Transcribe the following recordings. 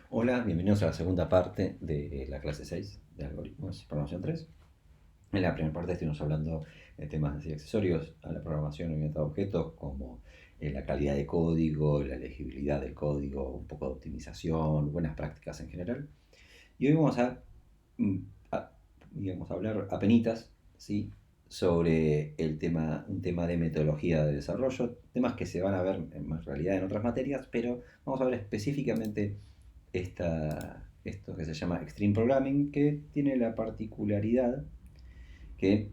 Hola, bienvenidos a la segunda parte de la clase 6 de algoritmos programación 3. En la primera parte estuvimos hablando de temas así accesorios a la programación orientada a objetos como la calidad de código, la legibilidad del código, un poco de optimización, buenas prácticas en general. Y hoy vamos mm, a, digamos, a hablar apenitas, ¿sí? Sobre un tema de metodología de desarrollo, temas que se van a ver en realidad en otras materias, pero vamos a ver específicamente esto que se llama Extreme Programming, que tiene la particularidad que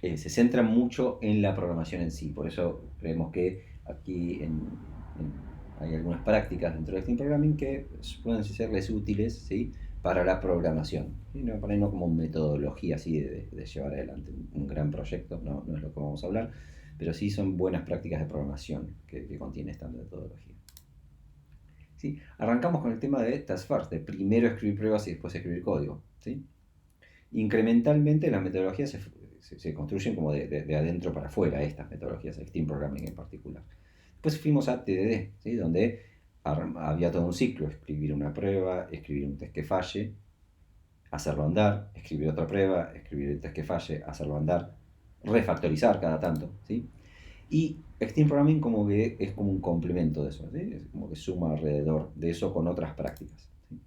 se centra mucho en la programación en sí. Por eso creemos que aquí hay algunas prácticas dentro de Extreme Programming que pueden serles útiles, ¿sí? Para la programación. ¿Sí? No, para no como metodología así de llevar adelante un gran proyecto, no es lo que vamos a hablar, pero sí son buenas prácticas de programación que contiene esta metodología. ¿Sí? Arrancamos con el tema de task first, de primero escribir pruebas y después escribir código. ¿Sí? Incrementalmente las metodologías se construyen como de adentro para afuera, estas metodologías, Extreme Programming en particular. Después fuimos a TDD, ¿sí? Donde había todo un ciclo, escribir una prueba, escribir un test que falle, hacerlo andar, escribir otra prueba, escribir el test que falle, hacerlo andar, refactorizar cada tanto. ¿Sí? Y Extreme Programming como que es como un complemento de eso, ¿sí? Es como que suma alrededor de eso con otras prácticas. ¿Sí?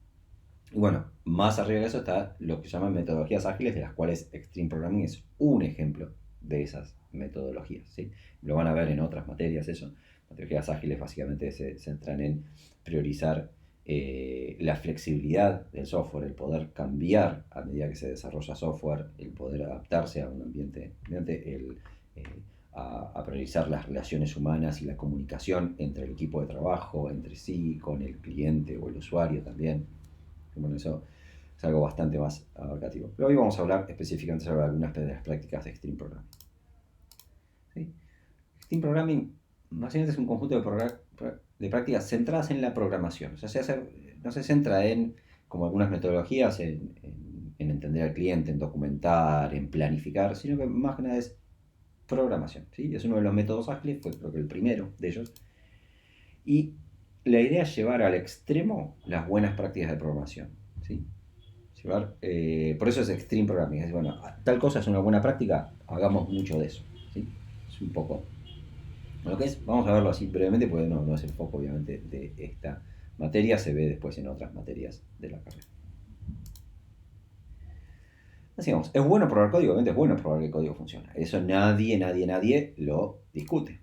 Y bueno, más arriba de eso está lo que llaman metodologías ágiles, de las cuales Extreme Programming es un ejemplo de esas metodologías. ¿Sí? Lo van a ver en otras materias eso. Metodologías ágiles básicamente se centran en priorizar la flexibilidad del software, el poder cambiar a medida que se desarrolla software, el poder adaptarse a un ambiente, eh, a priorizar las relaciones humanas y la comunicación entre el equipo de trabajo, entre sí, con el cliente o el usuario también. Bueno, eso es algo bastante más abarcativo. Pero hoy vamos a hablar específicamente sobre algunas de las prácticas de Extreme Programming. ¿Sí? Extreme Programming básicamente es un conjunto de prácticas centradas en la programación. O sea, no se centra en, como algunas metodologías, en entender al cliente, en documentar, en planificar, sino que más que nada es programación. ¿Sí? Es uno de los métodos ágiles, fue creo que el primero de ellos. Y la idea es llevar al extremo las buenas prácticas de programación. ¿Sí? Por eso es Extreme Programming. Es, bueno, tal cosa es una buena práctica, hagamos mucho de eso. ¿Sí? Es un poco lo que es. Vamos a verlo así brevemente, porque no es el foco, obviamente, de esta materia. Se ve después en otras materias de la carrera. Así vamos. ¿Es bueno probar código? Obviamente es bueno probar que el código funciona. Eso nadie lo discute.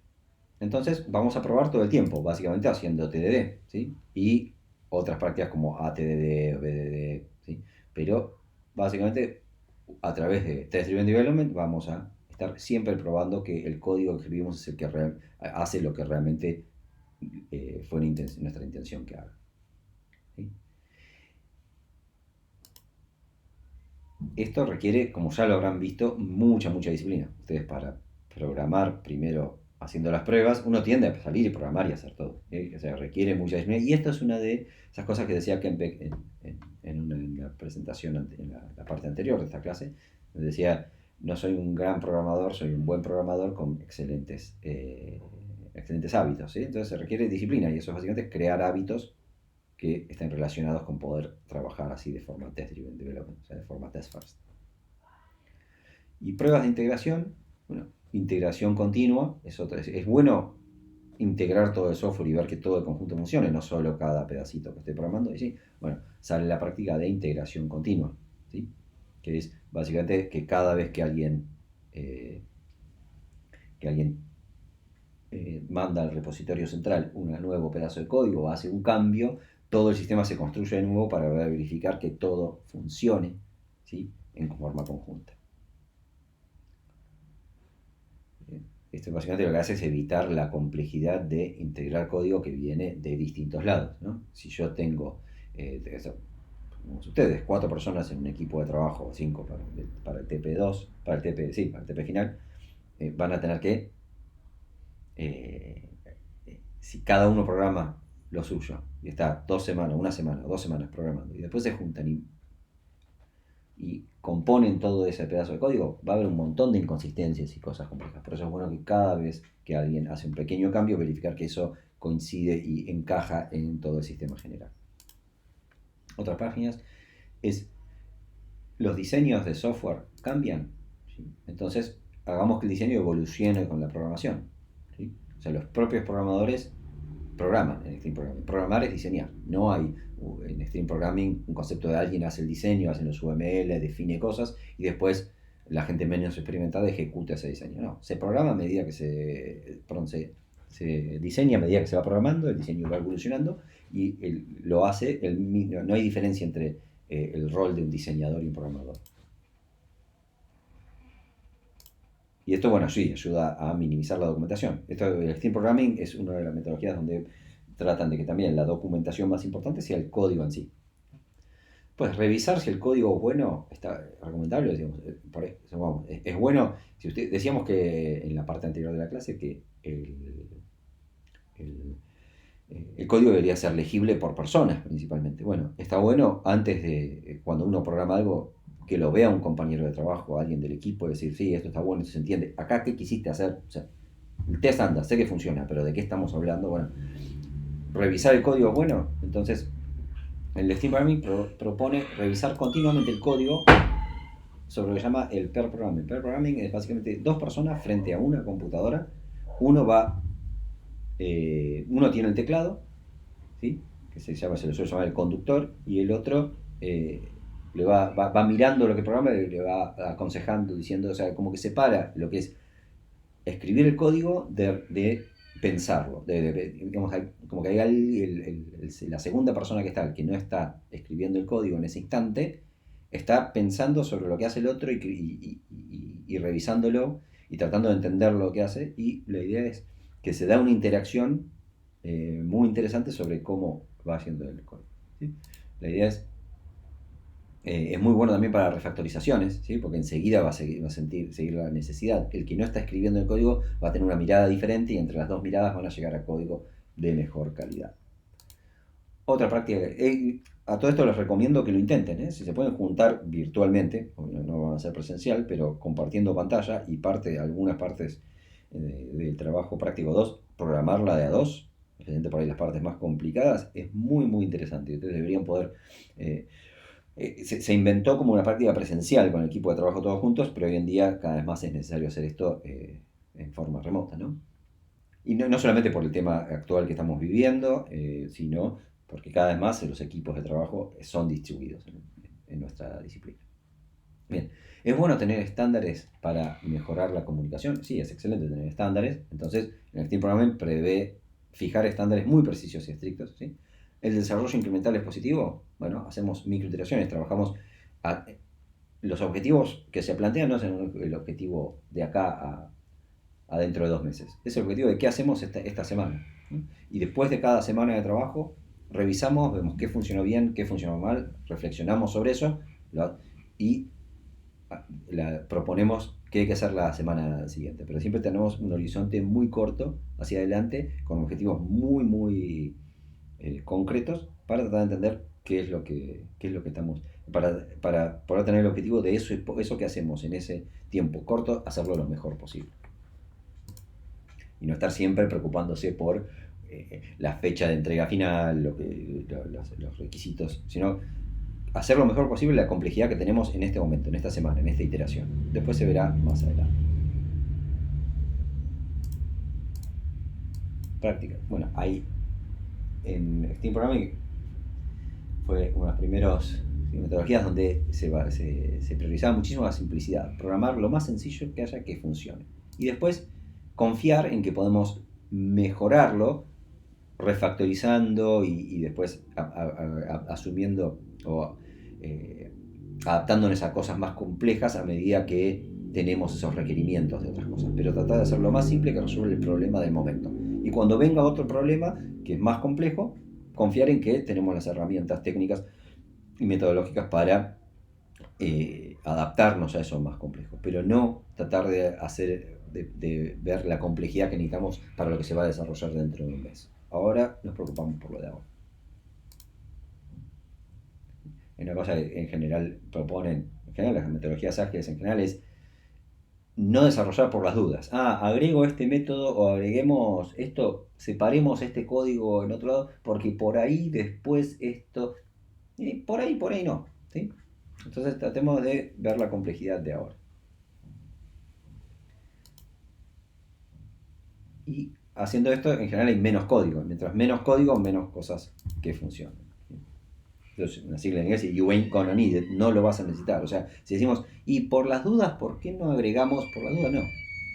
Entonces vamos a probar todo el tiempo, básicamente haciendo TDD, ¿sí? Y otras prácticas como ATDD o BDD, ¿sí? Pero básicamente a través de Test Driven Development vamos a estar siempre probando que el código que escribimos es el que hace lo que realmente fue nuestra intención que haga. ¿Sí? Esto requiere, como ya lo habrán visto, mucha disciplina. Ustedes para programar primero haciendo las pruebas, uno tiende a salir y programar y hacer todo. O sea, requiere mucha disciplina. Y esto es una de esas cosas que decía Kempe en la presentación, en la parte anterior de esta clase. Decía, no soy un gran programador, soy un buen programador con excelentes hábitos. ¿Sí? Entonces se requiere disciplina y eso es básicamente crear hábitos que estén relacionados con poder trabajar así de forma test-driven development, o sea, de forma test-first. Y pruebas de integración, bueno, integración continua, es bueno integrar todo el software y ver que todo el conjunto funcione, no solo cada pedacito que esté programando. Y sí, bueno, sale la práctica de integración continua, ¿sí? Que es básicamente que cada vez eh, que alguien manda al repositorio central un nuevo pedazo de código o hace un cambio, todo el sistema se construye de nuevo para verificar que todo funcione, ¿sí? En forma conjunta. Esto básicamente lo que hace es evitar la complejidad de integrar código que viene de distintos lados, ¿no? Si yo tengo, como ustedes, 4 personas en un equipo de trabajo, 5 para el TP2, para el TP final, van a tener que eh, si cada uno programa lo suyo y está 2 semanas, una semana, 2 semanas programando y después se juntan y componen todo ese pedazo de código, va a haber un montón de inconsistencias y cosas complejas. Por eso es bueno que cada vez que alguien hace un pequeño cambio, verificar que eso coincide y encaja en todo el sistema general. Otras páginas es los diseños de software cambian, ¿sí? Entonces hagamos que el diseño evolucione con la programación, ¿sí? O sea, los propios programadores programan en Stream Programming. Programar es diseñar. No hay en Stream Programming un concepto de alguien hace el diseño, hace los UML, define cosas y después la gente menos experimentada ejecuta ese diseño. No, se programa a medida que se diseña a medida que se va programando, el diseño va evolucionando y lo hace, no hay diferencia entre el rol de un diseñador y un programador. Y esto, bueno, sí, ayuda a minimizar la documentación. El Stream Programming es una de las metodologías donde tratan de que también la documentación más importante sea el código en sí. Pues revisar si el código es bueno, está recomendable, decimos, por eso, vamos, es bueno, si decíamos que en la parte anterior de la clase que el código debería ser legible por personas principalmente. Bueno, está bueno antes de, cuando uno programa algo, que lo vea un compañero de trabajo, alguien del equipo, decir, sí, esto está bueno, esto se entiende. Acá, ¿qué quisiste hacer? O sea, el test anda, sé que funciona, pero ¿de qué estamos hablando? Bueno, revisar el código es bueno. Entonces, el Stream Programming propone revisar continuamente el código sobre lo que se llama el pair programming. El pair programming es básicamente dos personas frente a una computadora. Uno tiene el teclado, ¿sí? Que se le suele llamar el conductor, y el otro le va mirando lo que programa y le va aconsejando, diciendo, o sea, como que separa lo que es escribir el código de pensarlo. Digamos, como que hay la segunda persona que está, el que no está escribiendo el código en ese instante, está pensando sobre lo que hace el otro y revisándolo y tratando de entender lo que hace. Y la idea es que se da una interacción muy interesante sobre cómo va haciendo el código, ¿sí? La idea es muy bueno también para refactorizaciones, ¿sí? Porque enseguida va a seguir la necesidad. El que no está escribiendo el código va a tener una mirada diferente y entre las dos miradas van a llegar a código de mejor calidad. Otra práctica, a todo esto les recomiendo que lo intenten, ¿eh? Si se pueden juntar virtualmente, no van a ser presencial, pero compartiendo pantalla y algunas partes del trabajo práctico 2, programarla de a dos, especialmente por ahí las partes más complicadas, es muy muy interesante. Ustedes deberían poder... se inventó como una práctica presencial con el equipo de trabajo todos juntos, pero hoy en día cada vez más es necesario hacer esto en forma remota, ¿no? Y no solamente por el tema actual que estamos viviendo, sino porque cada vez más los equipos de trabajo son distribuidos en nuestra disciplina. Bien, ¿es bueno tener estándares para mejorar la comunicación? Sí, es excelente tener estándares. Entonces, el Steam Programming prevé fijar estándares muy precisos y estrictos, ¿sí? ¿El desarrollo incremental es positivo? Bueno, hacemos microiteraciones, trabajamos... los objetivos que se plantean no son el objetivo de acá a dentro de 2 meses. Es el objetivo de qué hacemos esta semana, ¿sí? Y después de cada semana de trabajo, revisamos, vemos qué funcionó bien, qué funcionó mal, reflexionamos sobre eso y proponemos qué hay que hacer la semana siguiente. Pero siempre tenemos un horizonte muy corto hacia adelante, con objetivos muy, muy concretos, para tratar de entender qué es lo que estamos, para poder tener el objetivo de eso que hacemos en ese tiempo corto, hacerlo lo mejor posible. Y no estar siempre preocupándose por la fecha de entrega final, los requisitos, sino hacer lo mejor posible la complejidad que tenemos en este momento, en esta semana, en esta iteración. Después se verá más adelante. Práctica. Bueno, ahí en Steam Programming fue una de las primeras metodologías donde se priorizaba muchísimo la simplicidad. Programar lo más sencillo que haya que funcione. Y después confiar en que podemos mejorarlo refactorizando y después asumiendo o adaptándonos a cosas más complejas a medida que tenemos esos requerimientos de otras cosas. Pero tratar de hacer lo más simple que resuelva el problema del momento. Y cuando venga otro problema que es más complejo, confiar en que tenemos las herramientas técnicas y metodológicas para adaptarnos a eso más complejo. Pero no tratar de ver la complejidad que necesitamos para lo que se va a desarrollar dentro de un mes. Ahora nos preocupamos por lo de ahora. Una cosa que en general proponen, en general las metodologías ágiles en general es no desarrollar por las dudas. Agrego este método o agreguemos esto, separemos este código en otro lado, porque por ahí después esto, y por ahí no. ¿Sí? Entonces tratemos de ver la complejidad de ahora. Y haciendo esto, en general hay menos código. Mientras menos código, menos cosas que funcionan. Entonces, una sigla en inglés, you ain't gonna need it, no lo vas a necesitar. O sea, si decimos, y por las dudas, ¿por qué no agregamos por las dudas? No,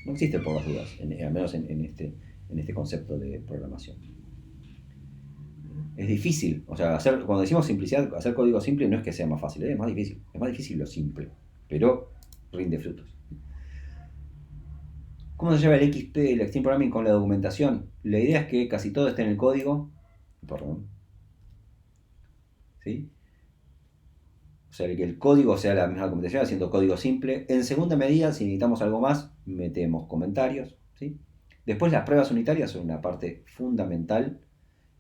no existe por las dudas, al menos en este concepto de programación. Es difícil, o sea, cuando decimos simplicidad, hacer código simple no es que sea más fácil, es más difícil lo simple, pero rinde frutos. ¿Cómo se lleva el XP, el Extreme Programming, con la documentación? La idea es que casi todo esté en el código, ¿sí? O sea, que el código sea la misma documentación, haciendo código simple. En segunda medida, si necesitamos algo más, metemos comentarios, ¿sí? Después las pruebas unitarias son una parte fundamental,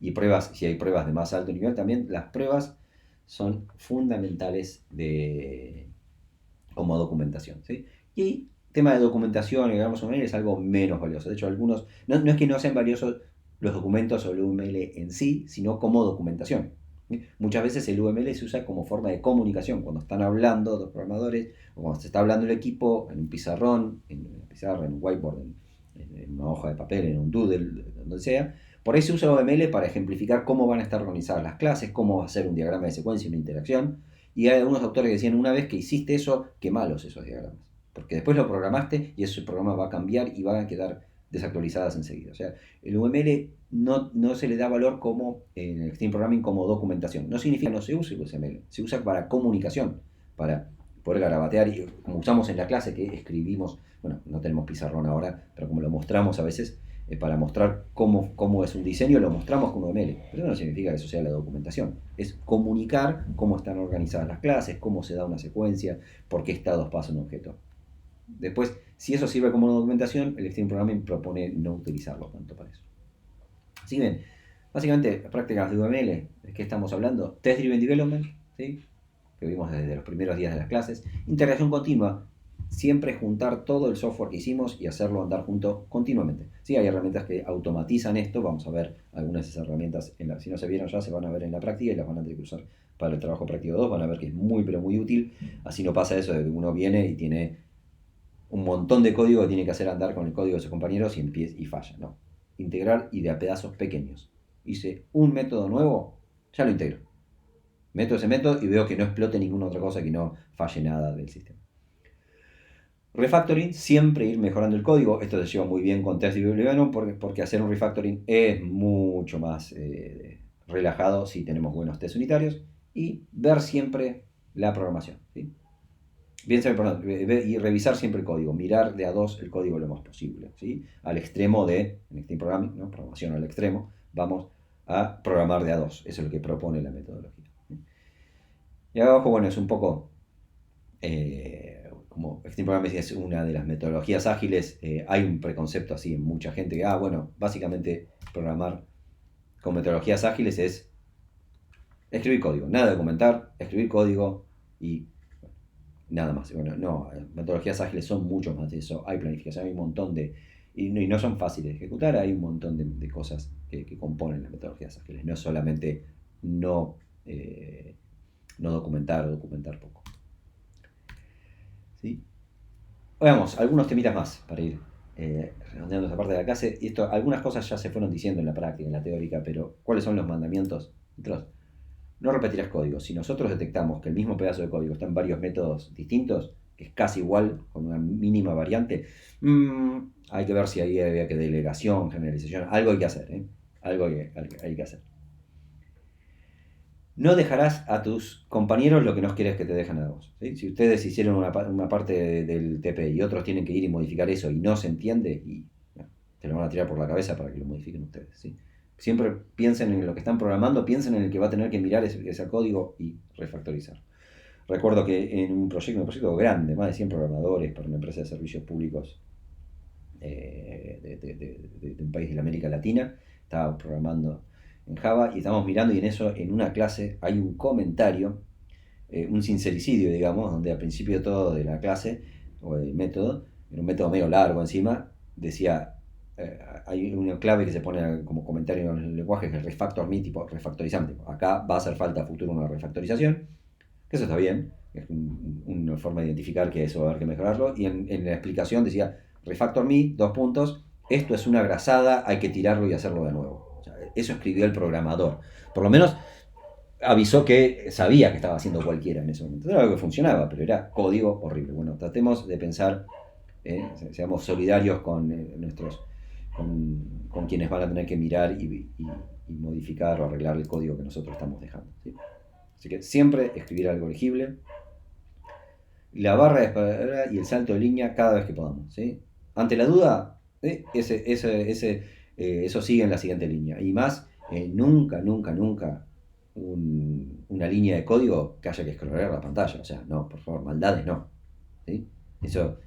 y pruebas, si hay pruebas de más alto nivel también, las pruebas son fundamentales como documentación, ¿sí? Y tema de documentación, digamos, es algo menos valioso. De hecho, algunos, no es que no sean valiosos los documentos o el UML en sí, sino como documentación. Muchas veces el UML se usa como forma de comunicación, cuando están hablando dos programadores, o cuando se está hablando el equipo en un pizarrón, en una pizarra, en un whiteboard, en una hoja de papel, en un doodle, donde sea. Por ahí se usa UML para ejemplificar cómo van a estar organizadas las clases, cómo va a ser un diagrama de secuencia, una interacción. Y hay algunos autores que decían, una vez que hiciste eso, quemalos esos diagramas. Porque después lo programaste y ese programa va a cambiar y van a quedar desactualizadas enseguida. O sea, el UML no se le da valor como en el Extreme Programming como documentación. No significa que no se use el UML, se usa para comunicación, para poder garabatear, y como usamos en la clase que escribimos, bueno, no tenemos pizarrón ahora, pero como lo mostramos a veces, para mostrar cómo es un diseño, lo mostramos con UML. Pero eso no significa que eso sea la documentación. Es comunicar cómo están organizadas las clases, cómo se da una secuencia, por qué estados pasa un objeto. Después, si eso sirve como documentación, el Extreme Programming propone no utilizarlo tanto para eso. Así que bien, básicamente, prácticas de UML, ¿de qué estamos hablando? Test Driven Development, ¿sí? Que vimos desde los primeros días de las clases. Integración continua, siempre juntar todo el software que hicimos y hacerlo andar junto continuamente. Sí, hay herramientas que automatizan esto, vamos a ver algunas de esas herramientas, si no se vieron ya, se van a ver en la práctica y las van a tener que usar para el trabajo práctico 2, van a ver que es muy, pero muy útil. Así no pasa eso de que uno viene y tiene un montón de código que tiene que hacer andar con el código de sus compañeros y falla, no. Integrar y de a pedazos pequeños. Hice un método nuevo, ya lo integro. Meto ese método y veo que no explote ninguna otra cosa, que no falle nada del sistema. Refactoring, siempre ir mejorando el código. Esto se lleva muy bien con Test Driven Development porque hacer un refactoring es mucho más relajado si tenemos buenos test unitarios. Y ver siempre la programación, ¿sí? Y revisar siempre el código, mirar de a dos el código lo más posible, ¿sí? Al extremo en Extreme Programming, ¿no? Programación al extremo, vamos a programar de a dos. Eso es lo que propone la metodología. Y abajo, bueno, es un poco como Extreme Programming es una de las metodologías ágiles. Hay un preconcepto así en mucha gente que, bueno, básicamente programar con metodologías ágiles es escribir código, nada de comentar, escribir código y nada más. Bueno, no, metodologías ágiles son mucho más de eso. Hay planificación, hay un montón de... Y no son fáciles de ejecutar, hay un montón de cosas que componen las metodologías ágiles. No es solamente no documentar o documentar poco. ¿Sí? Veamos, algunos temitas más para ir redondeando esta parte de la clase. Y algunas cosas ya se fueron diciendo en la práctica, en la teórica, pero ¿cuáles son los mandamientos? No repetirás código. Si nosotros detectamos que el mismo pedazo de código está en varios métodos distintos, que es casi igual, con una mínima variante, hay que ver si ahí había que delegación, generalización, algo hay que hacer, algo hay que hacer. No dejarás a tus compañeros lo que no quieres que te dejen a vos, ¿sí? Si ustedes hicieron una parte del TP y otros tienen que ir y modificar eso y no se entiende, y te lo van a tirar por la cabeza para que lo modifiquen ustedes, ¿sí? Siempre piensen en lo que están programando, piensen en el que va a tener que mirar ese código y refactorizar. Recuerdo que en un proyecto grande, más de 100 programadores para una empresa de servicios públicos de un país de la América Latina, estaba programando en Java y estamos mirando, y en una clase hay un comentario, un sincericidio, digamos, donde al principio de todo de la clase o del método en un método medio largo encima, decía, hay una clave que se pone como comentario en el lenguaje, que es refactor me, tipo refactorizante. Acá va a hacer falta a futuro una refactorización, que eso está bien, es una forma de identificar que eso va a haber que mejorarlo. Y en la explicación decía, refactor me, dos puntos, esto es una grasada, hay que tirarlo y hacerlo de nuevo. O sea, eso escribió el programador. Por lo menos avisó que sabía que estaba haciendo cualquiera en ese momento. Era algo que funcionaba, pero era código horrible. Bueno, tratemos de pensar, seamos solidarios con nuestros, con quienes van a tener que mirar y modificar o arreglar el código que nosotros estamos dejando, ¿sí? Así que siempre escribir algo legible, la barra de espalda y el salto de línea cada vez que podamos, ¿sí? Ante la duda, eso sigue en la siguiente línea. Y más, nunca, nunca, nunca una línea de código que haya que scrollear la pantalla. O sea, no, por favor, maldades no, ¿sí? Eso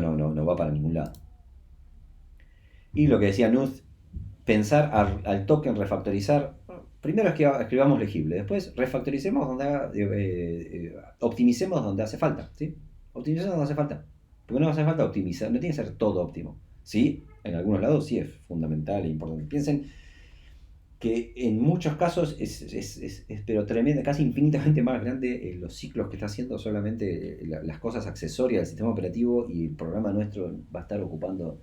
no va para ningún lado. Y lo que decía Nuth, pensar al toque en refactorizar. Primero es que escribamos legible, después refactoricemos optimicemos donde hace falta, ¿sí? Optimicemos donde hace falta. Porque no hace falta optimizar, no tiene que ser todo óptimo. Sí, en algunos lados sí es fundamental e importante. Piensen que en muchos casos pero tremenda, casi infinitamente más grande los ciclos que está haciendo solamente las cosas accesorias del sistema operativo, y el programa nuestro va a estar ocupando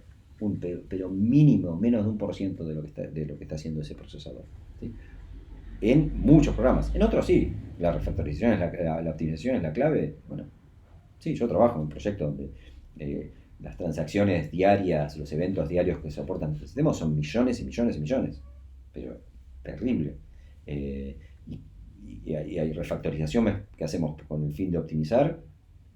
pero mínimo, menos de 1% de lo que está haciendo ese procesador, ¿sí? En muchos programas, en otros sí, la refactorización, la optimización es la clave. Bueno, sí, yo trabajo en un proyecto donde las transacciones diarias, los eventos diarios que soportan el sistema son millones y millones y millones, pero terrible. Y hay refactorizaciones que hacemos con el fin de optimizar,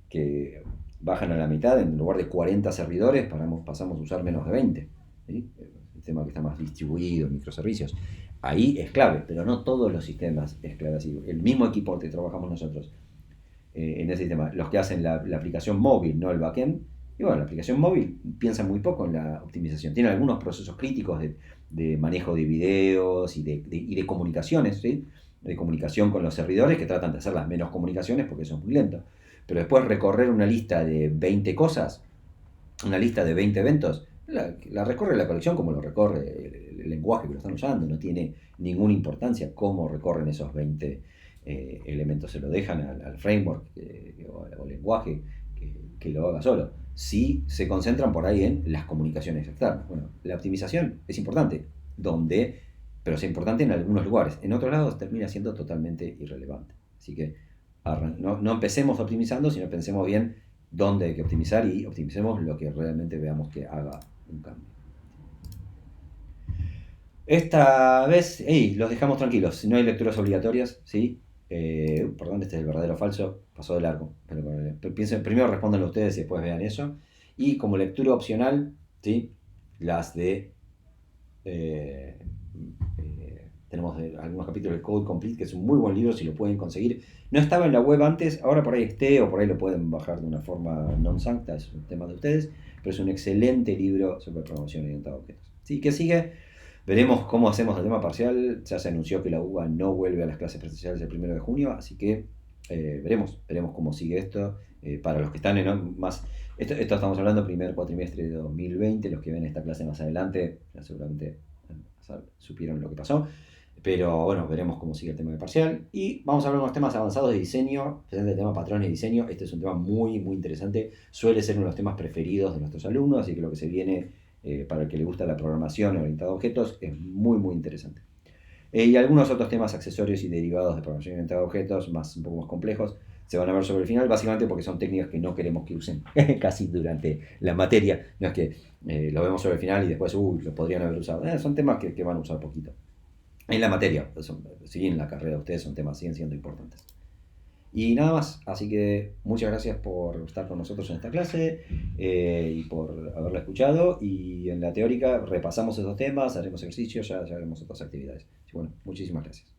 que bajan a la mitad, en lugar de 40 servidores pasamos a usar menos de 20, ¿sí? El sistema que está más distribuido, microservicios. Ahí es clave, pero no todos los sistemas es clave así. El mismo equipo que trabajamos nosotros en ese sistema, los que hacen la aplicación móvil, no el backend, y bueno, la aplicación móvil piensa muy poco en la optimización. Tiene algunos procesos críticos de manejo de videos y de comunicaciones, ¿sí? De comunicación con los servidores, que tratan de hacer las menos comunicaciones porque eso es muy lento. Pero después recorrer una lista de 20 cosas, una lista de 20 eventos, la recorre la colección como lo recorre el lenguaje que lo están usando. No tiene ninguna importancia cómo recorren esos 20 elementos. Se lo dejan al framework o al lenguaje que lo haga solo. Si se concentran por ahí en las comunicaciones externas. Bueno, la optimización es importante, pero es importante en algunos lugares. En otros lados termina siendo totalmente irrelevante. Así que no empecemos optimizando, sino pensemos bien dónde hay que optimizar y optimicemos lo que realmente veamos que haga un cambio. Esta vez, los dejamos tranquilos, no hay lecturas obligatorias, ¿sí? Perdón, este es el verdadero o falso, pasó de largo. Pero piensen, primero respóndanlo ustedes y después vean eso. Y como lectura opcional, ¿sí? Las de... tenemos algunos capítulos de Code Complete, que es un muy buen libro si lo pueden conseguir. No estaba en la web antes, ahora por ahí esté, o por ahí lo pueden bajar de una forma non sancta, es un tema de ustedes, pero es un excelente libro sobre programación orientada a objetos. ¿Sí? ¿Qué sigue? Veremos cómo hacemos el tema parcial. Ya se anunció que la UBA no vuelve a las clases presenciales el 1 de junio, así que veremos cómo sigue esto. Para los que están en más... Esto estamos hablando primer cuatrimestre de 2020, los que ven esta clase más adelante ya seguramente supieron lo que pasó. Pero bueno, veremos cómo sigue el tema de parcial. Y vamos a hablar de unos temas avanzados de diseño, presente el tema patrones de diseño. Este es un tema muy, muy interesante. Suele ser uno de los temas preferidos de nuestros alumnos, así que lo que se viene para el que le gusta la programación orientada a objetos es muy, muy interesante. Y algunos otros temas accesorios y derivados de programación orientada a objetos, un poco más complejos, se van a ver sobre el final, básicamente porque son técnicas que no queremos que usen casi durante la materia. No es que lo vemos sobre el final y después, lo podrían haber usado. Son temas que van a usar poquito. En la materia, sí, en la carrera de ustedes son temas, siguen siendo importantes. Y nada más, así que muchas gracias por estar con nosotros en esta clase y por haberla escuchado. Y en la teórica repasamos esos temas, haremos ejercicios, ya haremos otras actividades. Bueno, muchísimas gracias.